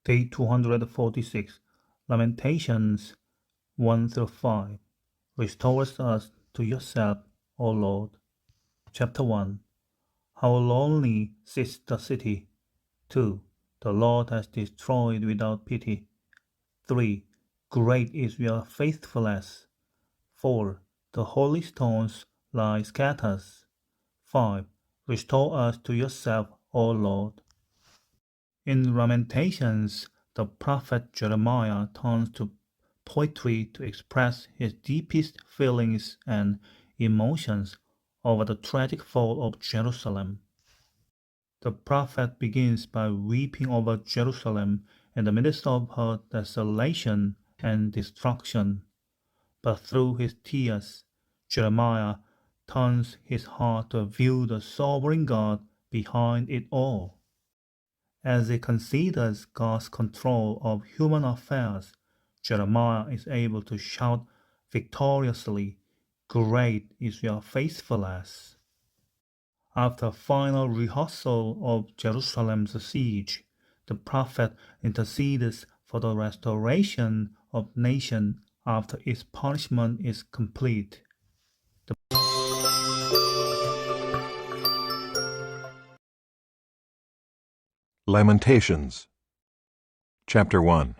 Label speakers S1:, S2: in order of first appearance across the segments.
S1: Day 246, Lamentations 1-5. Restore us to yourself, O Lord. Chapter 1. How lonely sits the city. 2. The Lord has destroyed without pity. 3. Great is your faithfulness. 4. The holy stones lie scattered. 5. Restore us to yourself, O Lord. In Lamentations, the prophet Jeremiah turns to poetry to express his deepest feelings and emotions over the tragic fall of Jerusalem. The prophet begins by weeping over Jerusalem in the midst of her desolation and destruction. But through his tears, Jeremiah turns his heart to view the sovereign God behind it all. As he considers God's control of human affairs, Jeremiah is able to shout victoriously, "Great is your faithfulness." After a final rehearsal of Jerusalem's siege, the prophet intercedes for the restoration of the nation after its punishment is complete.
S2: Lamentations, Chapter 1.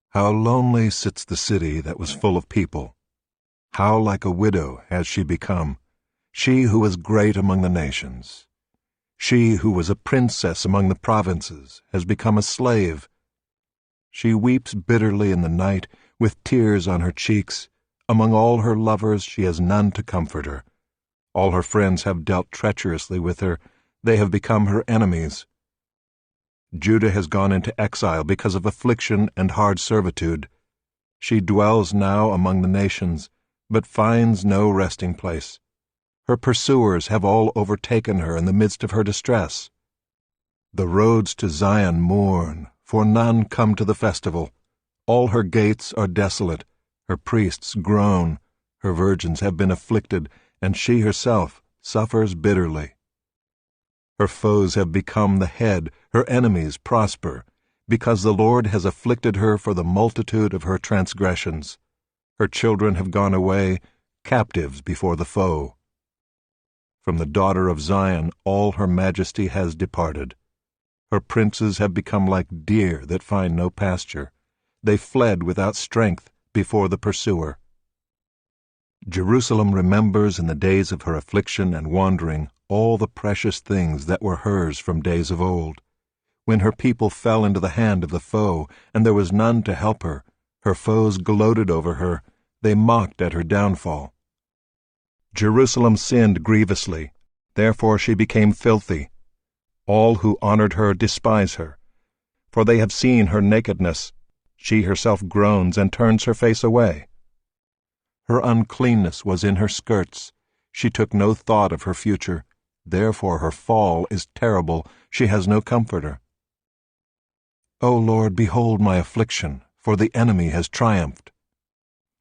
S2: How lonely sits the city that was full of people! How like a widow has she become, she who was great among the nations. She who was a princess among the provinces has become a slave. She weeps bitterly in the night, with tears on her cheeks. Among all her lovers she has none to comfort her. All her friends have dealt treacherously with her. They have become her enemies. Judah has gone into exile because of affliction and hard servitude. She dwells now among the nations, but finds no resting place. Her pursuers have all overtaken her in the midst of her distress. The roads to Zion mourn, for none come to the festival. All her gates are desolate, her priests groan, her virgins have been afflicted, and she herself suffers bitterly. Her foes have become the head, her enemies prosper, because the Lord has afflicted her for the multitude of her transgressions. Her children have gone away, captives before the foe. From the daughter of Zion all her majesty has departed. Her princes have become like deer that find no pasture. They fled without strength before the pursuer. Jerusalem remembers in the days of her affliction and wandering all the precious things that were hers from days of old. When her people fell into the hand of the foe, and there was none to help her, her foes gloated over her, they mocked at her downfall. Jerusalem sinned grievously, therefore she became filthy. All who honored her despise her, for they have seen her nakedness. She herself groans and turns her face away. Her uncleanness was in her skirts. She took no thought of her future. Therefore her fall is terrible. She has no comforter. O Lord, behold my affliction, for the enemy has triumphed.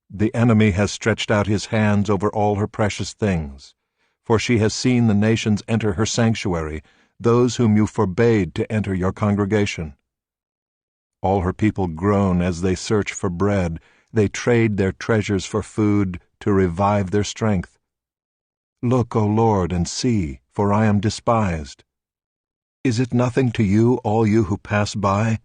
S2: The enemy has stretched out his hands over all her precious things, for she has seen the nations enter her sanctuary, those whom you forbade to enter your congregation. All her people groan as they search for bread. They trade their treasures for food to revive their strength. Look, O Lord, and see, for I am despised. Is it nothing to you, all you who pass by?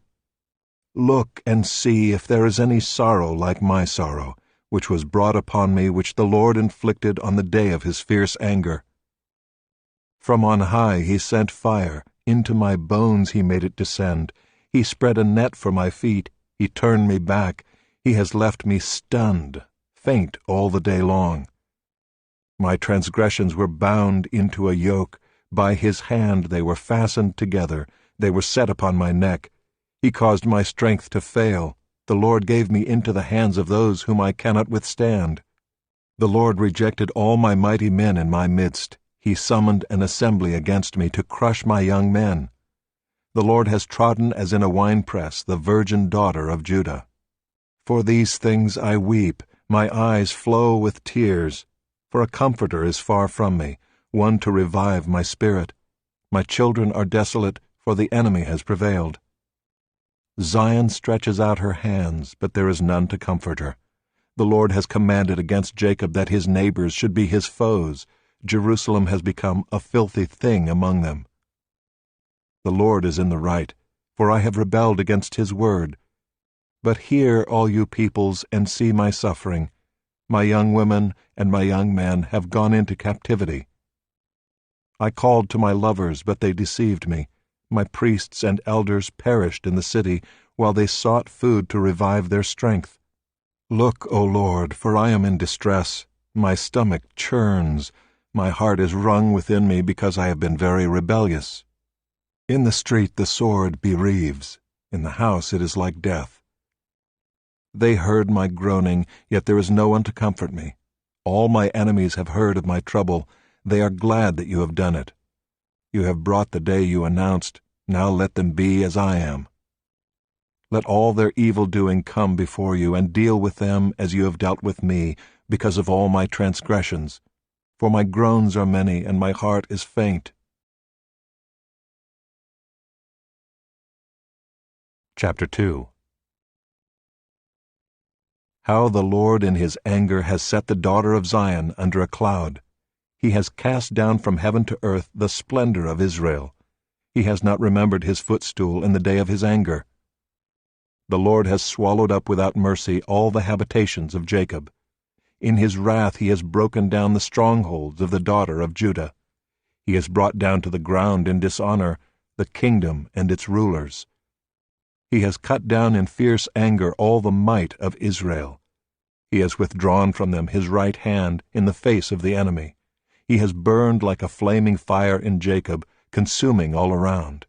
S2: Look and see if there is any sorrow like my sorrow, which was brought upon me, which the Lord inflicted on the day of his fierce anger. From on high he sent fire, into my bones he made it descend. He spread a net for my feet, he turned me back. He has left me stunned, faint all the day long. My transgressions were bound into a yoke. By his hand they were fastened together. They were set upon my neck. He caused my strength to fail. The Lord gave me into the hands of those whom I cannot withstand. The Lord rejected all my mighty men in my midst. He summoned an assembly against me to crush my young men. The Lord has trodden as in a winepress the virgin daughter of Judah. For these things I weep, my eyes flow with tears, for a comforter is far from me, one to revive my spirit. My children are desolate, for the enemy has prevailed. Zion stretches out her hands, but there is none to comfort her. The Lord has commanded against Jacob that his neighbors should be his foes. Jerusalem has become a filthy thing among them. The Lord is in the right, for I have rebelled against his word. But hear, all you peoples, and see my suffering. My young women and my young men have gone into captivity. I called to my lovers, but they deceived me. My priests and elders perished in the city, while they sought food to revive their strength. Look, O Lord, for I am in distress. My stomach churns. My heart is wrung within me because I have been very rebellious. In the street the sword bereaves. In the house it is like death. They heard my groaning, yet there is no one to comfort me. All my enemies have heard of my trouble. They are glad that you have done it. You have brought the day you announced. Now let them be as I am. Let all their evil-doing come before you, and deal with them as you have dealt with me, because of all my transgressions. For my groans are many, and my heart is faint. Chapter 2. How the Lord in his anger has set the daughter of Zion under a cloud. He has cast down from heaven to earth the splendor of Israel. He has not remembered his footstool in the day of his anger. The Lord has swallowed up without mercy all the habitations of Jacob. In his wrath he has broken down the strongholds of the daughter of Judah. He has brought down to the ground in dishonor the kingdom and its rulers. He has cut down in fierce anger all the might of Israel. He has withdrawn from them his right hand in the face of the enemy. He has burned like a flaming fire in Jacob, consuming all around.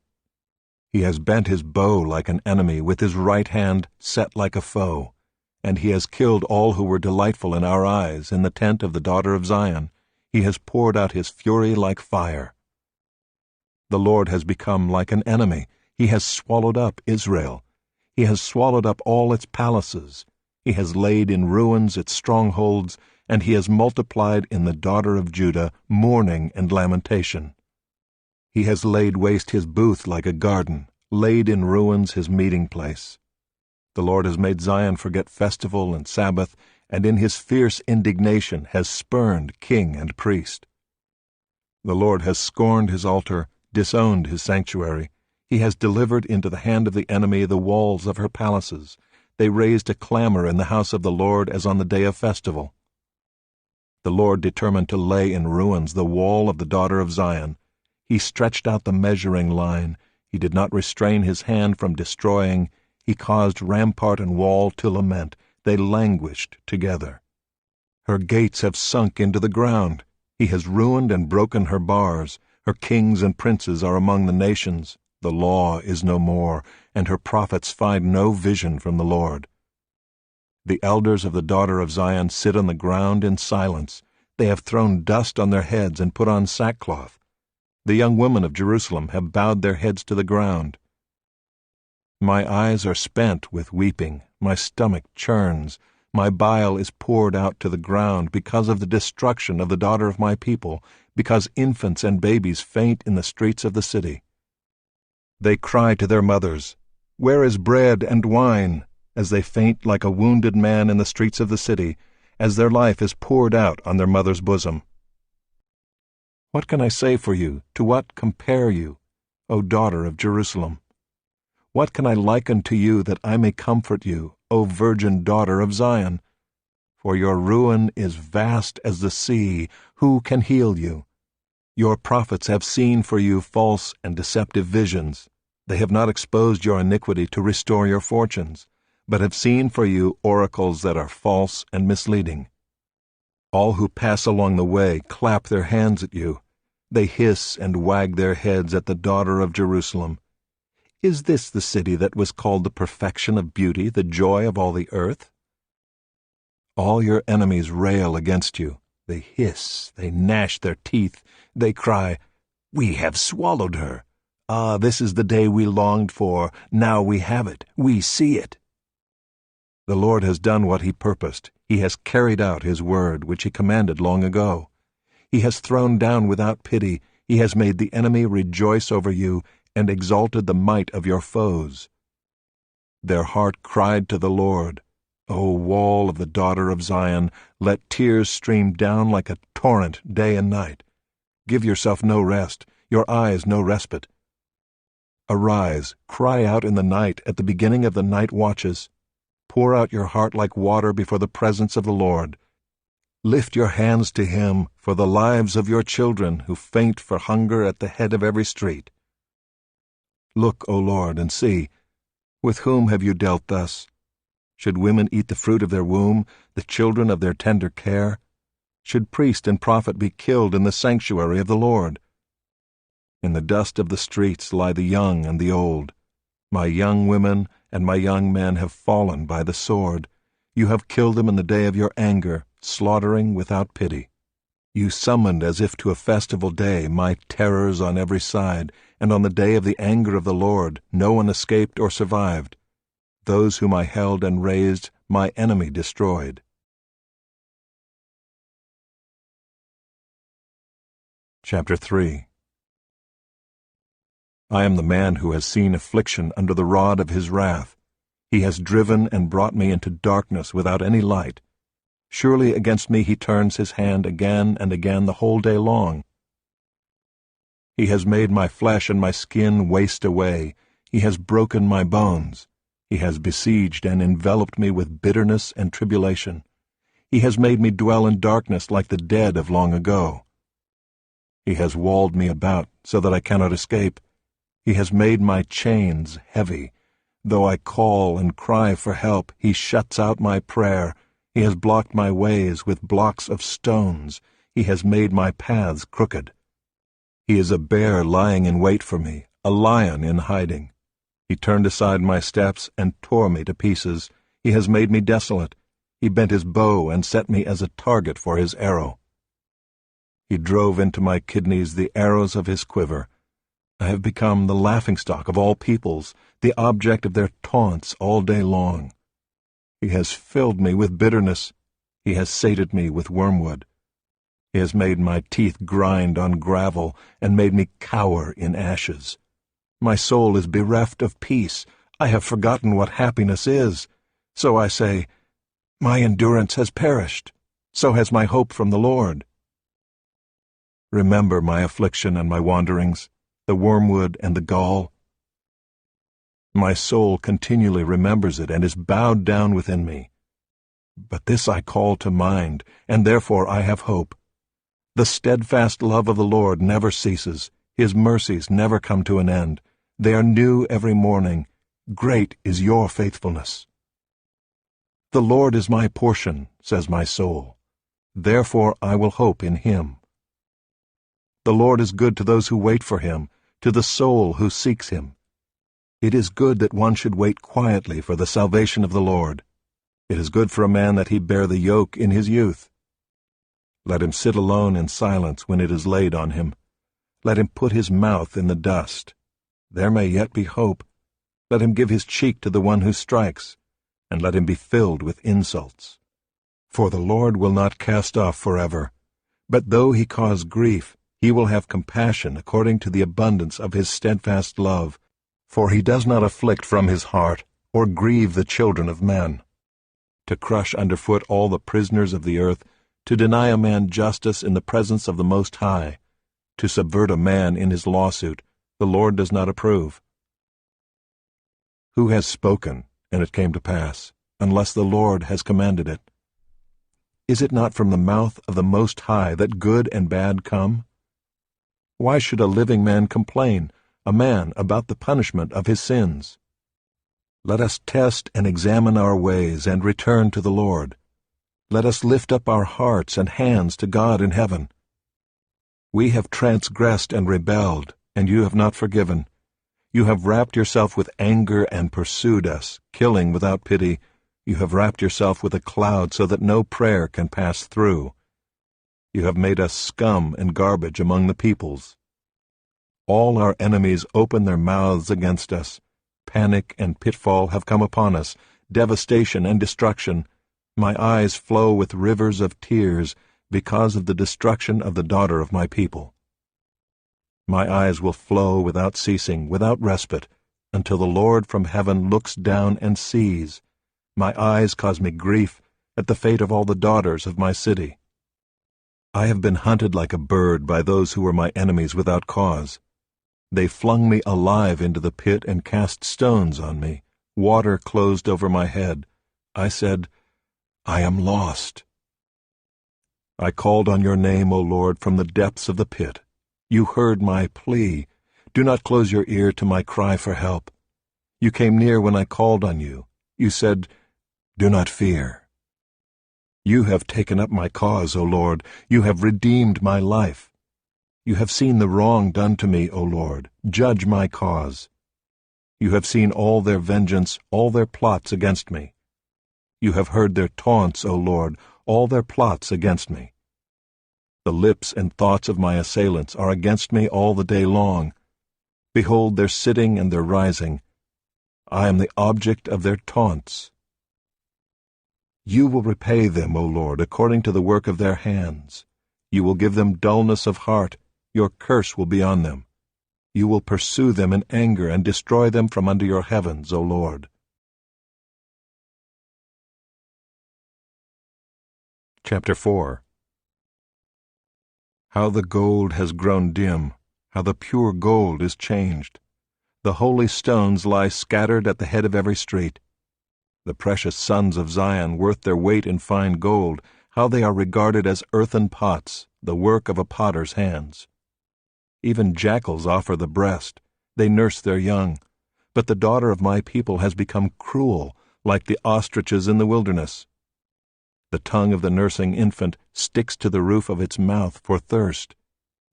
S2: He has bent his bow like an enemy, with his right hand set like a foe. And he has killed all who were delightful in our eyes in the tent of the daughter of Zion. He has poured out his fury like fire. The Lord has become like an enemy. He has swallowed up Israel. He has swallowed up all its palaces. He has laid in ruins its strongholds, and he has multiplied in the daughter of Judah mourning and lamentation. He has laid waste his booth like a garden, laid in ruins his meeting place. The Lord has made Zion forget festival and Sabbath, and in his fierce indignation has spurned king and priest. The Lord has scorned his altar, disowned his sanctuary. He has delivered into the hand of the enemy the walls of her palaces. They raised a clamor in the house of the Lord as on the day of festival. The Lord determined to lay in ruins the wall of the daughter of Zion. He stretched out the measuring line. He did not restrain his hand from destroying. He caused rampart and wall to lament. They languished together. Her gates have sunk into the ground. He has ruined and broken her bars. Her kings and princes are among the nations. The law is no more, and her prophets find no vision from the Lord. The elders of the daughter of Zion sit on the ground in silence. They have thrown dust on their heads and put on sackcloth. The young women of Jerusalem have bowed their heads to the ground. My eyes are spent with weeping. My stomach churns. My bile is poured out to the ground because of the destruction of the daughter of my people, because infants and babies faint in the streets of the city. They cry to their mothers, "Where is bread and wine?" as they faint like a wounded man in the streets of the city, as their life is poured out on their mother's bosom. What can I say for you? To what compare you, O daughter of Jerusalem? What can I liken to you that I may comfort you, O virgin daughter of Zion? For your ruin is vast as the sea. Who can heal you? Your prophets have seen for you false and deceptive visions. They have not exposed your iniquity to restore your fortunes, but have seen for you oracles that are false and misleading. All who pass along the way clap their hands at you. They hiss and wag their heads at the daughter of Jerusalem. Is this the city that was called the perfection of beauty, the joy of all the earth? All your enemies rail against you. They hiss, they gnash their teeth. They cry, "We have swallowed her. Ah, this is the day we longed for. Now we have it. We see it." The Lord has done what he purposed. He has carried out his word, which he commanded long ago. He has thrown down without pity. He has made the enemy rejoice over you, and exalted the might of your foes. Their heart cried to the Lord, O wall of the daughter of Zion, let tears stream down like a torrent day and night. Give yourself no rest, your eyes no respite. Arise, cry out in the night at the beginning of the night watches. Pour out your heart like water before the presence of the Lord. Lift your hands to him for the lives of your children who faint for hunger at the head of every street. Look, O Lord, and see, with whom have you dealt thus? Should women eat the fruit of their womb, the children of their tender care? Should priest and prophet be killed in the sanctuary of the Lord? In the dust of the streets lie the young and the old. My young women and my young men have fallen by the sword. You have killed them in the day of your anger, slaughtering without pity. You summoned as if to a festival day my terrors on every side, and on the day of the anger of the Lord no one escaped or survived. Those whom I held and raised, my enemy destroyed. Chapter 3. I am the man who has seen affliction under the rod of his wrath. He has driven and brought me into darkness without any light. Surely against me he turns his hand again and again the whole day long. He has made my flesh and my skin waste away. He has broken my bones. He has besieged and enveloped me with bitterness and tribulation. He has made me dwell in darkness like the dead of long ago. He has walled me about so that I cannot escape. He has made my chains heavy. Though I call and cry for help, he shuts out my prayer. He has blocked my ways with blocks of stones. He has made my paths crooked. He is a bear lying in wait for me, a lion in hiding. He turned aside my steps and tore me to pieces. He has made me desolate. He bent his bow and set me as a target for his arrow. He drove into my kidneys the arrows of his quiver. I have become the laughingstock of all peoples, the object of their taunts all day long. He has filled me with bitterness. He has sated me with wormwood. He has made my teeth grind on gravel and made me cower in ashes. My soul is bereft of peace. I have forgotten what happiness is. So I say, my endurance has perished. So has my hope from the Lord. Remember my affliction and my wanderings, the wormwood and the gall. My soul continually remembers it and is bowed down within me. But this I call to mind, and therefore I have hope. The steadfast love of the Lord never ceases. His mercies never come to an end. They are new every morning. Great is your faithfulness. The Lord is my portion, says my soul. Therefore I will hope in him. The Lord is good to those who wait for him, to the soul who seeks him. It is good that one should wait quietly for the salvation of the Lord. It is good for a man that he bear the yoke in his youth. Let him sit alone in silence when it is laid on him. Let him put his mouth in the dust. There may yet be hope. Let him give his cheek to the one who strikes, and let him be filled with insults. For the Lord will not cast off forever, but though he cause grief, he will have compassion according to the abundance of his steadfast love, for he does not afflict from his heart, or grieve the children of men. To crush underfoot all the prisoners of the earth, to deny a man justice in the presence of the Most High, to subvert a man in his lawsuit, the Lord does not approve. Who has spoken, and it came to pass, unless the Lord has commanded it? Is it not from the mouth of the Most High that good and bad come? Why should a living man complain, a man about the punishment of his sins? Let us test and examine our ways and return to the Lord. Let us lift up our hearts and hands to God in heaven. We have transgressed and rebelled, and you have not forgiven. You have wrapped yourself with anger and pursued us, killing without pity. You have wrapped yourself with a cloud so that no prayer can pass through. You have made us scum and garbage among the peoples. All our enemies open their mouths against us. Panic and pitfall have come upon us, devastation and destruction. My eyes flow with rivers of tears because of the destruction of the daughter of my people. My eyes will flow without ceasing, without respite, until the Lord from heaven looks down and sees. My eyes cause me grief at the fate of all the daughters of my city. I have been hunted like a bird by those who were my enemies without cause. They flung me alive into the pit and cast stones on me. Water closed over my head. I said, I am lost. I called on your name, O Lord, from the depths of the pit. You heard my plea. Do not close your ear to my cry for help. You came near when I called on you. You said, do not fear. You have taken up my cause, O Lord. You have redeemed my life. You have seen the wrong done to me, O Lord. Judge my cause. You have seen all their vengeance, all their plots against me. You have heard their taunts, O Lord, all their plots against me. The lips and thoughts of my assailants are against me all the day long. Behold their sitting and their rising. I am the object of their taunts. You will repay them, O Lord, according to the work of their hands. You will give them dullness of heart. Your curse will be on them. You will pursue them in anger and destroy them from under your heavens, O Lord. Chapter 4. How the gold has grown dim, how the pure gold is changed. The holy stones lie scattered at the head of every street. The precious sons of Zion, worth their weight in fine gold, how they are regarded as earthen pots, the work of a potter's hands. Even jackals offer the breast, they nurse their young. But the daughter of my people has become cruel, like the ostriches in the wilderness. The tongue of the nursing infant sticks to the roof of its mouth for thirst.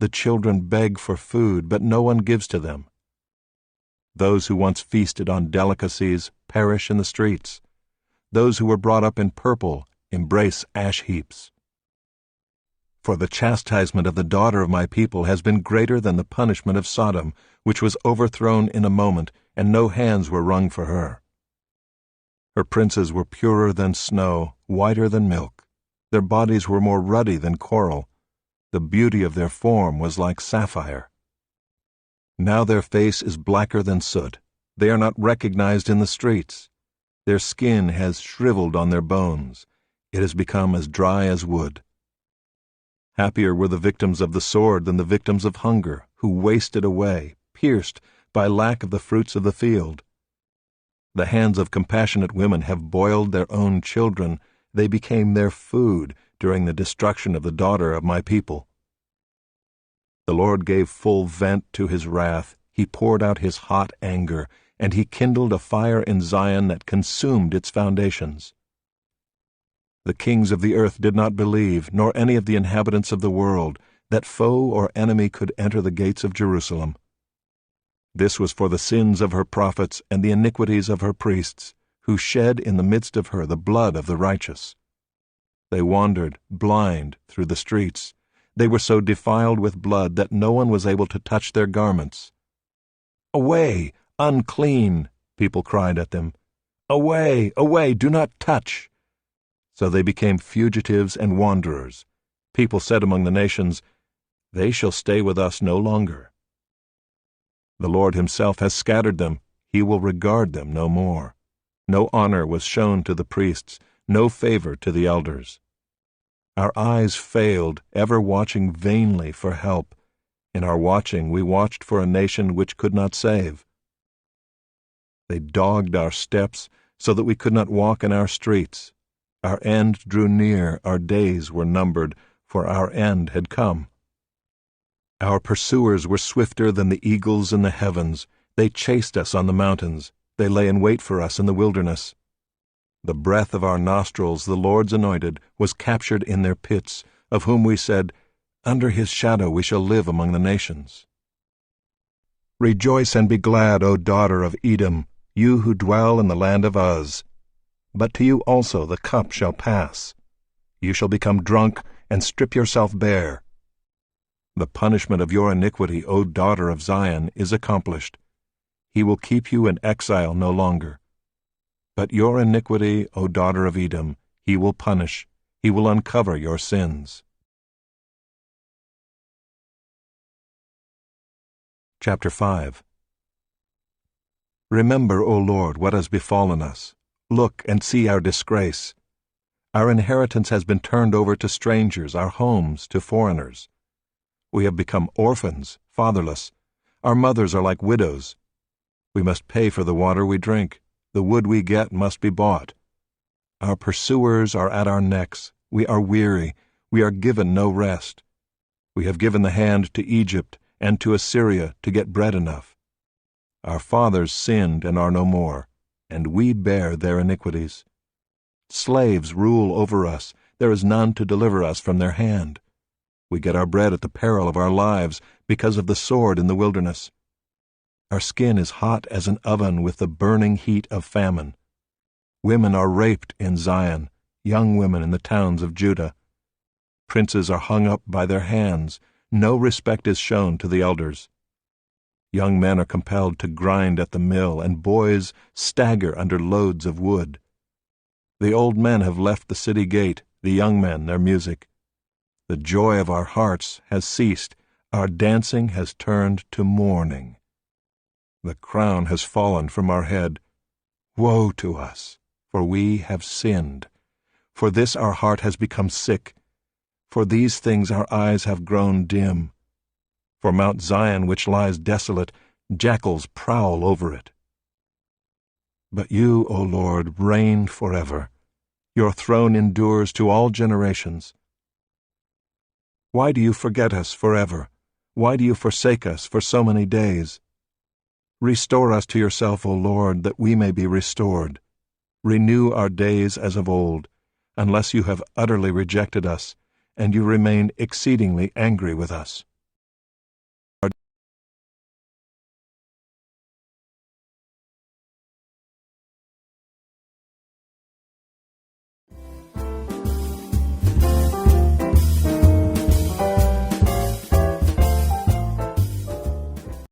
S2: The children beg for food, but no one gives to them. Those who once feasted on delicacies perish in the streets. Those who were brought up in purple embrace ash heaps. For the chastisement of the daughter of my people has been greater than the punishment of Sodom, which was overthrown in a moment, and no hands were wrung for her. Her princes were purer than snow, whiter than milk. Their bodies were more ruddy than coral. The beauty of their form was like sapphire. Now their face is blacker than soot. They are not recognized in the streets. Their skin has shriveled on their bones. It has become as dry as wood. Happier were the victims of the sword than the victims of hunger, who wasted away, pierced by lack of the fruits of the field. The hands of compassionate women have boiled their own children. They became their food during the destruction of the daughter of my people. The Lord gave full vent to his wrath. He poured out his hot anger, and he kindled a fire in Zion that consumed its foundations. The kings of the earth did not believe, nor any of the inhabitants of the world, that foe or enemy could enter the gates of Jerusalem. This was for the sins of her prophets and the iniquities of her priests, who shed in the midst of her the blood of the righteous. They wandered, blind, through the streets. They were so defiled with blood that no one was able to touch their garments. "Away, unclean!" people cried at them. "Away, away, do not touch!" So they became fugitives and wanderers. People said among the nations, "They shall stay with us no longer." The Lord himself has scattered them. He will regard them no more. No honor was shown to the priests, no favor to the elders. Our eyes failed, ever watching vainly for help. In our watching we watched for a nation which could not save. They dogged our steps so that we could not walk in our streets. Our end drew near, our days were numbered, for our end had come. Our pursuers were swifter than the eagles in the heavens. They chased us on the mountains. They lay in wait for us in the wilderness. The breath of our nostrils, the Lord's anointed, was captured in their pits, of whom we said, "Under his shadow we shall live among the nations." Rejoice and be glad, O daughter of Edom, you who dwell in the land of Uz. But to you also the cup shall pass. You shall become drunk and strip yourself bare. The punishment of your iniquity, O daughter of Zion, is accomplished. He will keep you in exile no longer. But your iniquity, O daughter of Edom, he will punish. He will uncover your sins. Chapter 5. Remember, O Lord, what has befallen us. Look and see our disgrace. Our inheritance has been turned over to strangers, our homes to foreigners. We have become orphans, fatherless. Our mothers are like widows. We must pay for the water we drink. The wood we get must be bought. Our pursuers are at our necks. We are weary. We are given no rest. We have given the hand to Egypt and to Assyria to get bread enough. Our fathers sinned and are no more, and we bear their iniquities. Slaves rule over us. There is none to deliver us from their hand. We get our bread at the peril of our lives because of the sword in the wilderness. Our skin is hot as an oven with the burning heat of famine. Women are raped in Zion, young women in the towns of Judah. Princes are hung up by their hands. No respect is shown to the elders. Young men are compelled to grind at the mill, and boys stagger under loads of wood. The old men have left the city gate, the young men their music. The joy of our hearts has ceased. Our dancing has turned to mourning. The crown has fallen from our head. Woe to us, for we have sinned. For this our heart has become sick. For these things our eyes have grown dim. For Mount Zion, which lies desolate, jackals prowl over it. But you, O Lord, reign forever. Your throne endures to all generations. Why do you forget us forever? Why do you forsake us for so many days? Restore us to yourself, O Lord, that we may be restored. Renew our days as of old, unless you have utterly rejected us, and you remain exceedingly angry with us.